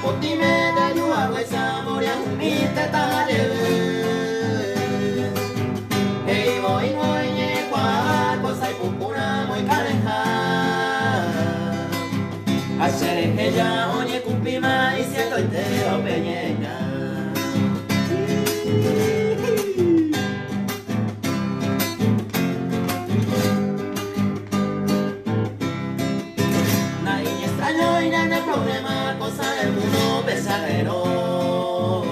potime de ayuda huesa moria un mite talle hey voy ñe kwa cosa y pupura muy careja hacer ella oye cupima y siento entero peñeña y nada problema, cosa del mundo pesajero.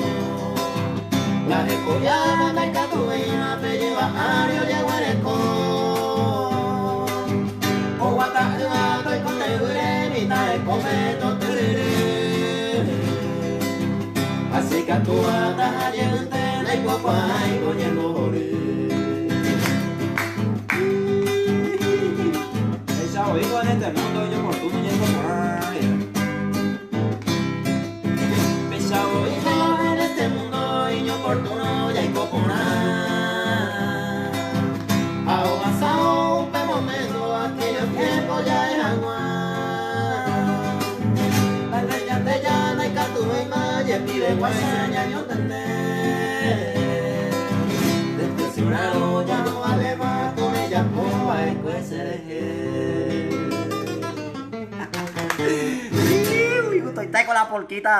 La escollada de Catuina, Pelliva, Ario, Yaguareco. O Guatajuato, y con Tegurenita, de Cometo, así que actúa, tajallente, de Guapuay, con el Gore. Esa oído en este mundo y oportuno y en este mundo y oportuno ya hay coponar. Avanzado un momento aquellos tiempos ya eran guay. La ley de llana y catuima y el pibe guayseña yo tendré. Decepcionado ya no vale más con ella como el juez se dejé. Uy, estoy con la porquita.